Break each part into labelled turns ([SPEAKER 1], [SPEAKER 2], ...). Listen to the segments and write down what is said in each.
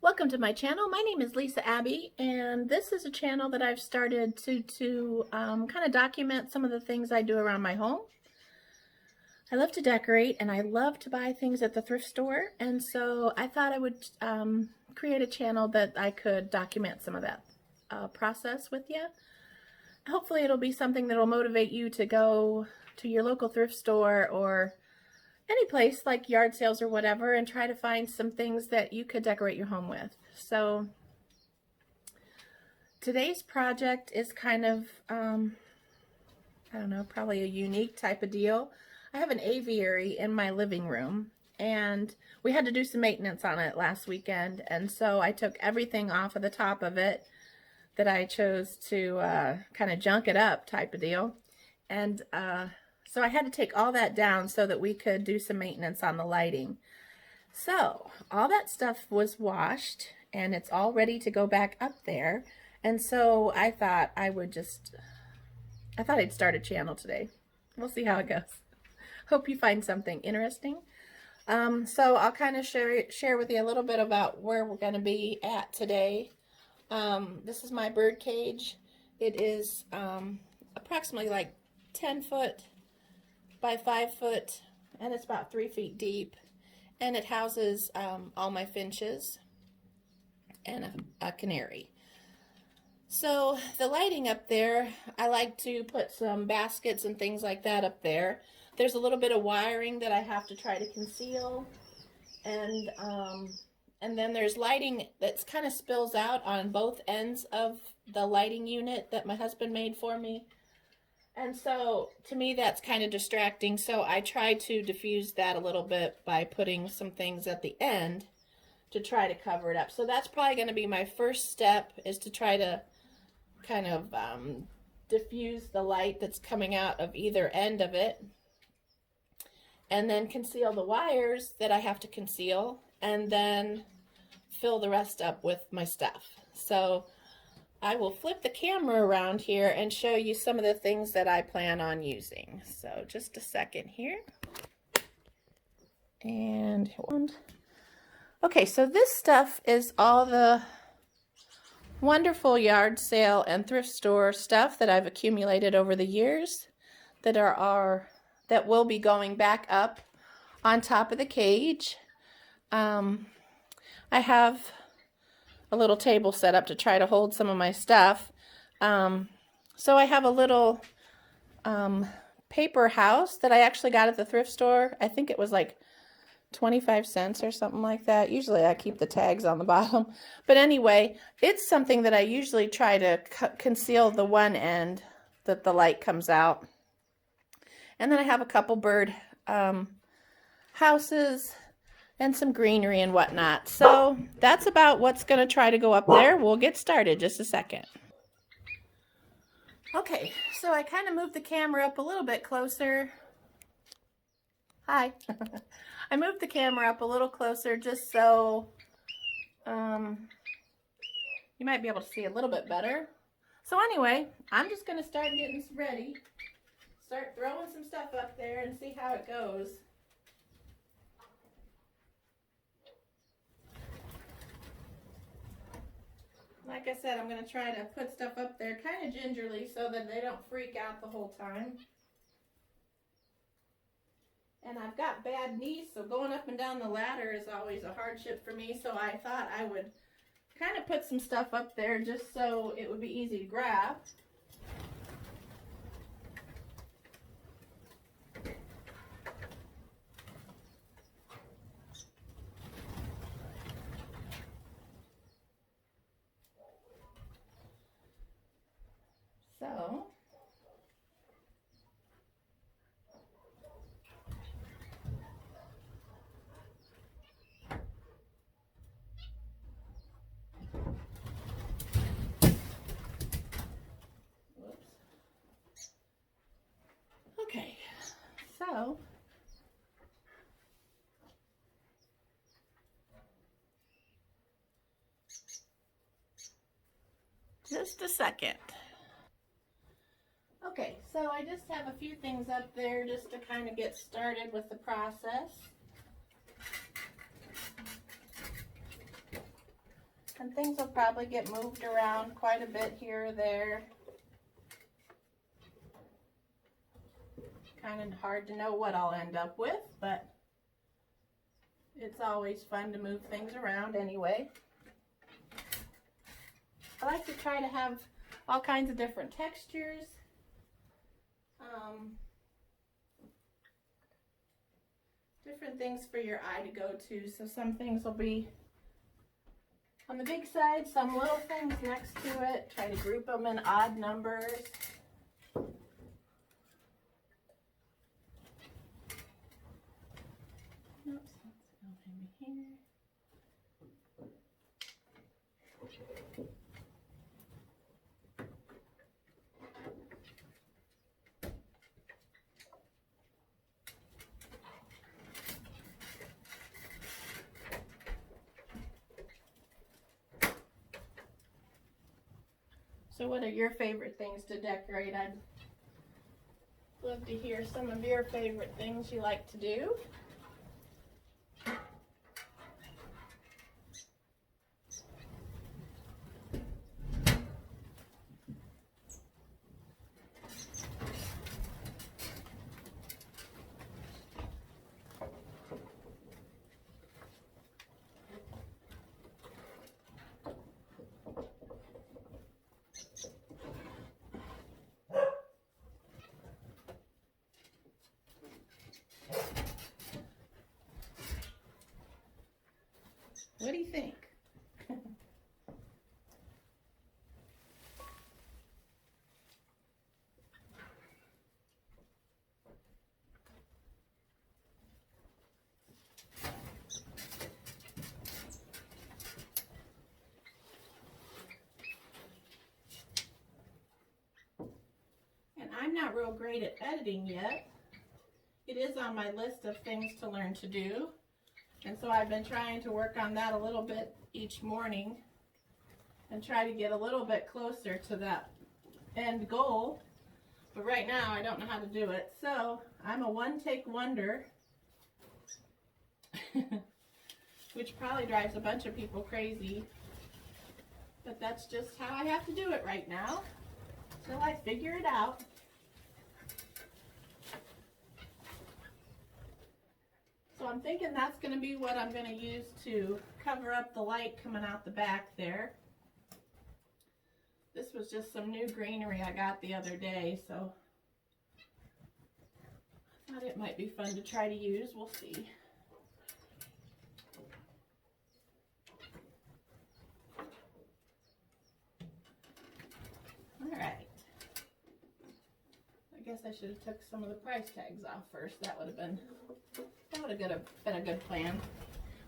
[SPEAKER 1] Welcome to my channel. My name is Lisa Abbey, and this is a channel that I've started to kind of document some of the things I do around my home. I love to decorate, and I love to buy things at the thrift store, and so I thought I would create a channel that I could document some of that process with you. Hopefully it'll be something that will motivate you to go to your local thrift store or any place like yard sales or whatever and try to find some things that you could decorate your home with. So today's project is kind of, I don't know, probably a unique type of deal. I have an aviary in my living room, and we had to do some maintenance on it last weekend, and so I took everything off of the top of it that I chose to kind of junk it up type of deal. And so I had to take all that down so that we could do some maintenance on the lighting. So all that stuff was washed and it's all ready to go back up there. And so I thought I'd start a channel today. We'll see how it goes. Hope you find something interesting. So I'll kind of share with you a little bit about where we're going to be at today. This is my bird cage. It is approximately like 10 foot by 5 foot, and it's about 3 feet deep, and it houses all my finches and a canary. So the lighting up there, I like to put some baskets and things like that up there. There's a little bit of wiring that I have to try to conceal, and then there's lighting that's kind of spills out on both ends of the lighting unit that my husband made for me. And so to me that's kind of distracting, so I try to diffuse that a little bit by putting some things at the end to try to cover it up. So that's probably going to be my first step, is to try to kind of diffuse the light that's coming out of either end of it, and then conceal the wires that I have to conceal, and then fill the rest up with my stuff. So I will flip the camera around here and show you some of the things that I plan on using. So just a second here. And okay, so this stuff is all the wonderful yard sale and thrift store stuff that I've accumulated over the years that will be going back up on top of the cage. I have a little table set up to try to hold some of my stuff. So I have a little paper house that I actually got at the thrift store. I think it was like 25 cents or something like that. Usually I keep the tags on the bottom. But anyway, it's something that I usually try to conceal the one end that the light comes out. And then I have a couple bird houses and some greenery and whatnot. So that's about what's going to try to go up there. We'll get started just a second. Okay, so I kind of moved the camera up a little bit closer. Hi. I moved the camera up a little closer just so you might be able to see a little bit better. So anyway, I'm just going to start getting ready. Start throwing some stuff up there and see how it goes. Like I said, I'm going to try to put stuff up there kind of gingerly so that they don't freak out the whole time. And I've got bad knees, so going up and down the ladder is always a hardship for me, so I thought I would kind of put some stuff up there just so it would be easy to grab. So okay, so just a second. Okay, so I just have a few things up there just to kind of get started with the process. And things will probably get moved around quite a bit here or there. Kind of hard to know what I'll end up with, but it's always fun to move things around anyway. I like to try to have all kinds of different textures. Different things for your eye to go to. So some things will be on the big side, some little things next to it. Try to group them in odd numbers. Oops, let's go maybe here. So what are your favorite things to decorate? I'd love to hear some of your favorite things you like to do. What do you think? And I'm not real great at editing yet. It is on my list of things to learn to do. And so I've been trying to work on that a little bit each morning and try to get a little bit closer to that end goal. But right now I don't know how to do it. So I'm a one-take wonder, which probably drives a bunch of people crazy. But that's just how I have to do it right now till I figure it out. So I'm thinking that's going to be what I'm going to use to cover up the light coming out the back there. This was just some new greenery I got the other day, so I thought it might be fun to try to use. We'll see. All right. I guess I should have took some of the price tags off first. That would have been a good plan.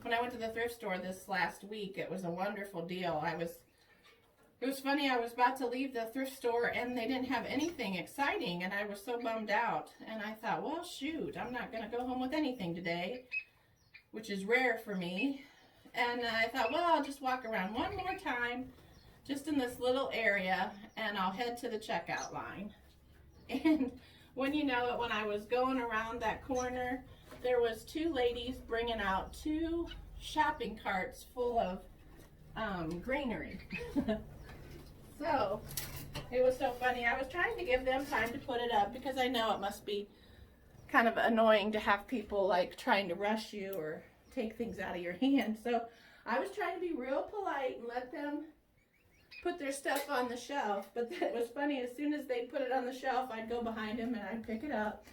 [SPEAKER 1] When I went to the thrift store this last week, it was a wonderful deal. It was funny, I was about to leave the thrift store and they didn't have anything exciting and I was so bummed out. And I thought, well, shoot, I'm not going to go home with anything today, which is rare for me. And I thought, well, I'll just walk around one more time, just in this little area, and I'll head to the checkout line. And when you know it, when I was going around that corner, there was two ladies bringing out two shopping carts full of greenery. So it was so funny. I was trying to give them time to put it up because I know it must be kind of annoying to have people like trying to rush you or take things out of your hand. So I was trying to be real polite and let them put their stuff on the shelf. But it was funny, as soon as they put it on the shelf, I'd go behind them and I'd pick it up.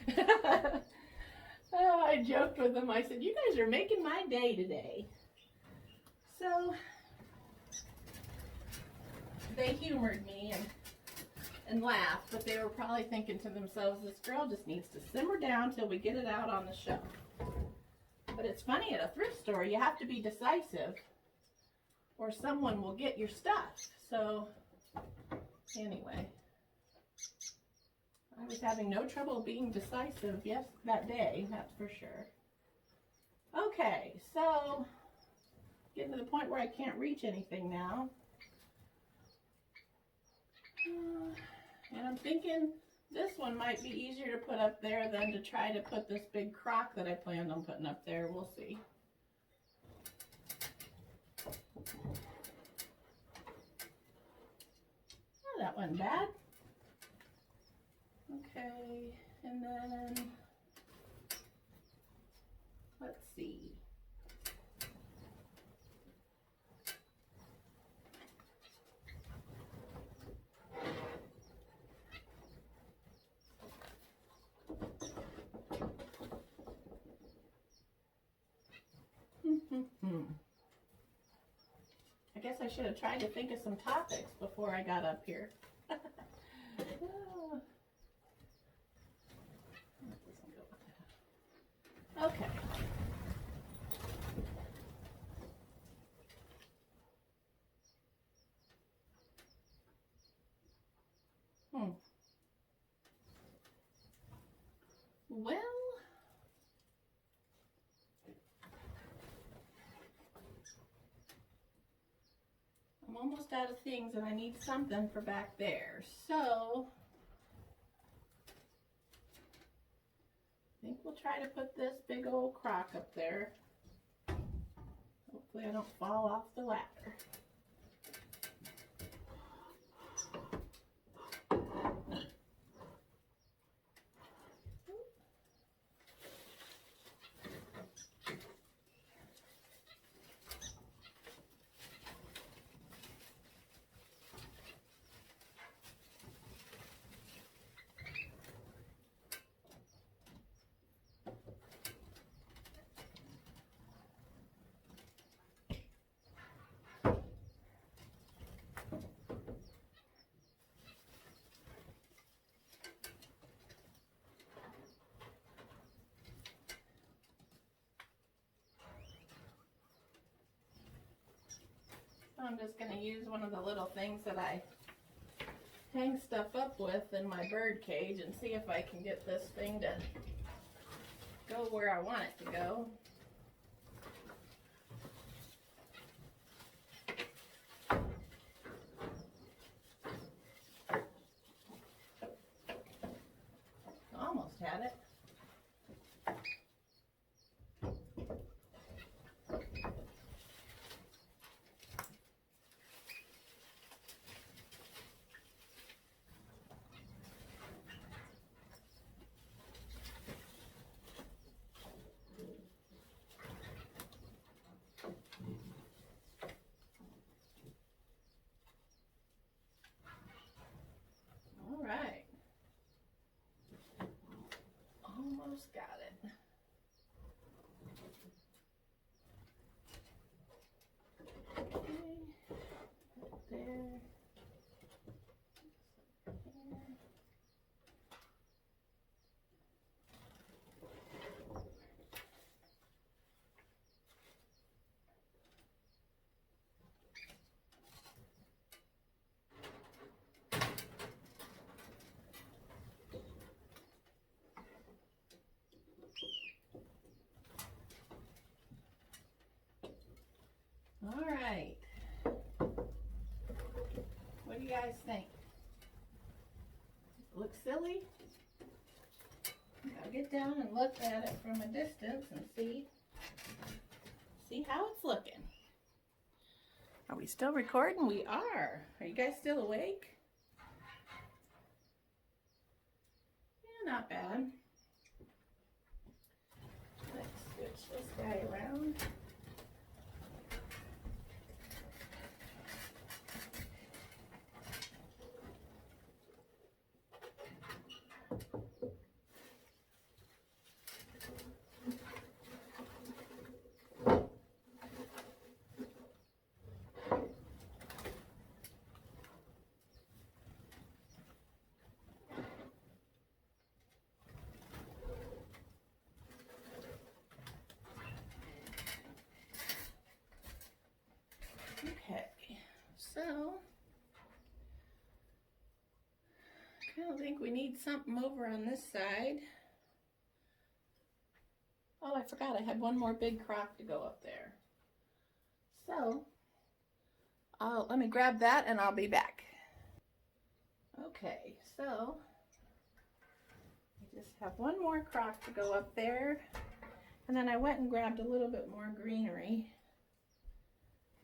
[SPEAKER 1] Oh, I joked with them. I said, you guys are making my day today. So they humored me and laughed, but they were probably thinking to themselves, this girl just needs to simmer down till we get it out on the shelf. But it's funny, at a thrift store, you have to be decisive or someone will get your stuff. So anyway, I was having no trouble being decisive, yes, that day, that's for sure. Okay, so getting to the point where I can't reach anything now. And I'm thinking this one might be easier to put up there than to try to put this big crock that I planned on putting up there. We'll see. that wasn't bad. Okay, and then let's see. I guess I should have tried to think of some topics before I got up here. Okay. Well, I'm almost out of things and I need something for back there. So, I think we'll try to put this big old crock up there. Hopefully I don't fall off the ladder. I'm just going to use one of the little things that I hang stuff up with in my bird cage and see if I can get this thing to go where I want it to go. Almost had it. Almost got it. Okay, there. All right. What do you guys think? Looks silly? I'll get down and look at it from a distance and see how it's looking. Are we still recording? We are. Are you guys still awake? Yeah, not bad. Let's switch this guy around. Okay, so I kind of think we need something over on this side. Oh, I forgot I had one more big crock to go up there. So, let me grab that and I'll be back. Okay, so I just have one more crock to go up there. And then I went and grabbed a little bit more greenery.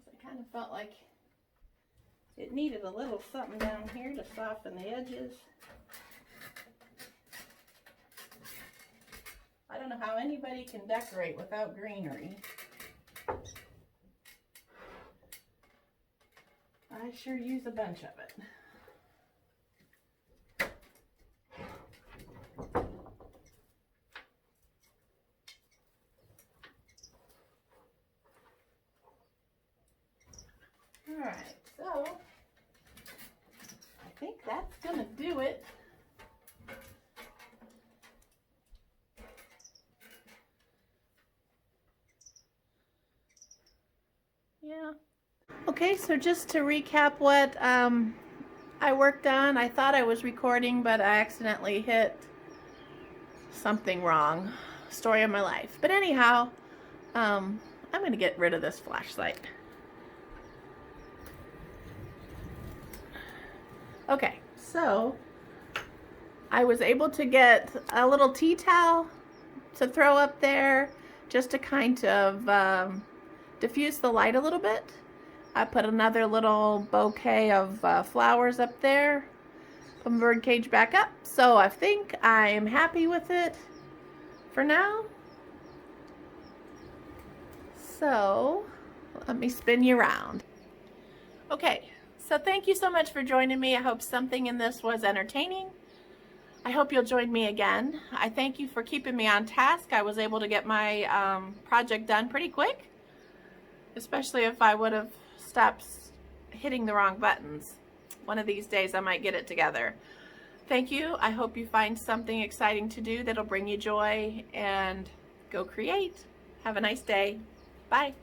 [SPEAKER 1] I kind of felt like It needed a little something down here to soften the edges. I don't know how anybody can decorate without greenery. I sure use a bunch of it. Alright, so I think that's gonna do it. Yeah. Okay, so just to recap what I worked on, I thought I was recording, but I accidentally hit something wrong. Story of my life. But anyhow, I'm going to get rid of this flashlight. Okay, so I was able to get a little tea towel to throw up there just to kind of diffuse the light a little bit. I put another little bouquet of flowers up there. Put my bird cage back up. So I think I am happy with it for now. So let me spin you around. Okay, so thank you so much for joining me. I hope something in this was entertaining. I hope you'll join me again. I thank you for keeping me on task. I was able to get my project done pretty quick, especially if I would have stopped hitting the wrong buttons. One of these days I might get it together. Thank you. I hope you find something exciting to do that'll bring you joy, and go create. Have a nice day. Bye.